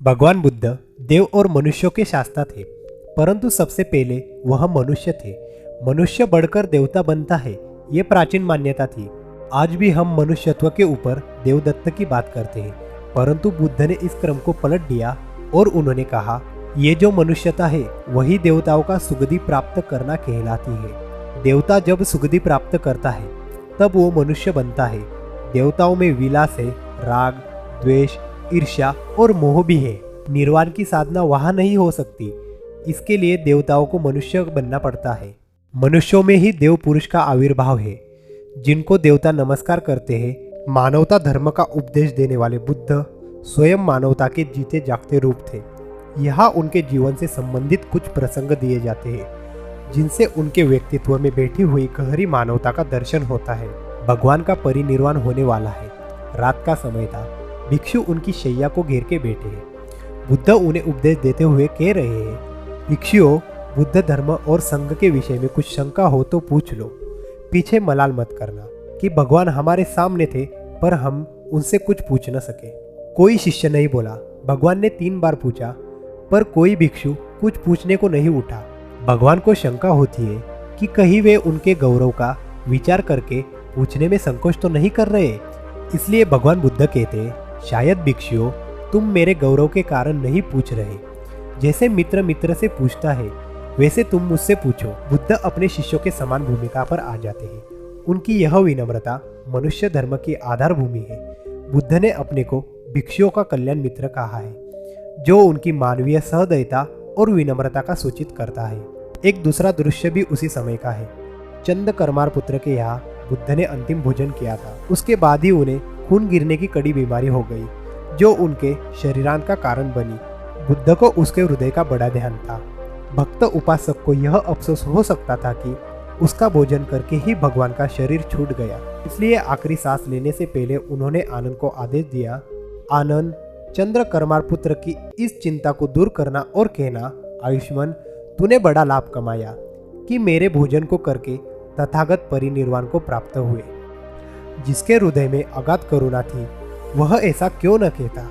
भगवान बुद्ध देव और मनुष्यों के शास्ता थे, परंतु सबसे पहले वह मनुष्य थे। मनुष्य बढ़कर देवता बनता है, ये प्राचीन मान्यता थी। आज भी हम मनुष्यत्व के ऊपर देवदत्त की बात करते हैं, परंतु बुद्ध ने इस क्रम को पलट दिया और उन्होंने कहा, ये जो मनुष्यता है वही देवताओं का सुगति प्राप्त करना कहलाती है। देवता जब सुगति प्राप्त करता है तब वो मनुष्य बनता है। देवताओं में विलास है, राग, द्वेष, ईर्ष्या और मोह भी है। निर्वाण की साधना वहां नहीं हो सकती, इसके लिए देवताओं को मनुष्य बनना पड़ता है। मनुष्यों में ही देव पुरुष का आविर्भाव है, जिनको देवता नमस्कार करते हैं। मानवता धर्म का उपदेश देने वाले बुद्ध स्वयं मानवता के जीते जागते रूप थे। यहाँ उनके जीवन से संबंधित कुछ प्रसंग दिए जाते हैं, जिनसे उनके व्यक्तित्व में बैठी हुई गहरी मानवता का दर्शन होता है। भगवान का परिनिर्वाण होने वाला है। रात का समय था। भिक्षु उनकी शैया को घेर के बैठे हैं। बुद्ध उन्हें उपदेश देते हुए कह रहे हैं, भिक्षुओं, बुद्ध धर्म और संघ के विषय में कुछ शंका हो तो पूछ लो। पीछे मलाल मत करना कि भगवान हमारे सामने थे पर हम उनसे कुछ पूछ न सके। कोई शिष्य नहीं बोला। भगवान ने 3 बार पूछा पर कोई भिक्षु कुछ पूछने को नहीं उठा। भगवान को शंका होती है कि कहीं वे उनके गौरव का विचार करके पूछने में संकोच तो नहीं कर रहे। इसलिए भगवान बुद्ध कहते, शायद भिक्षुओं, तुम मेरे गौरव के कारण नहीं पूछ रहे। जैसे मित्र मित्र से पूछता है वैसे तुम मुझसे पूछो। बुद्ध अपने शिष्यों के समान भूमिका पर आ जाते हैं। उनकी यह विनम्रता मनुष्य धर्म की आधार भूमि है। बुद्ध ने अपने को भिक्षुओं का कल्याण मित्र कहा है, जो उनकी मानवीय सहदयता और विनम्रता का सूचित करता है। एक दूसरा दृश्य भी उसी समय का है। चंद कर्मार पुत्र के यहाँ बुद्ध ने अंतिम भोजन किया था। उसके बाद ही उन्हें खून गिरने की कड़ी बीमारी हो गई, जो उनके शरीरांत का कारण बनी। बुद्ध को उसके हृदय का बड़ा ध्यान था। भक्त उपासक को यह अफसोस हो सकता था कि उसका भोजन करके ही भगवान का शरीर छूट गया। इसलिए आखिरी सांस लेने से पहले उन्होंने आनंद को आदेश दिया, आनंद, चंद्र कर्मार पुत्र की इस चिंता को दूर करना और कहना, आयुष्मान, तूने बड़ा लाभ कमाया कि मेरे भोजन को करके तथागत परिनिर्वाण को प्राप्त हुए। जिसके हृदय में अगाध करुणा थी वह ऐसा क्यों न कहता।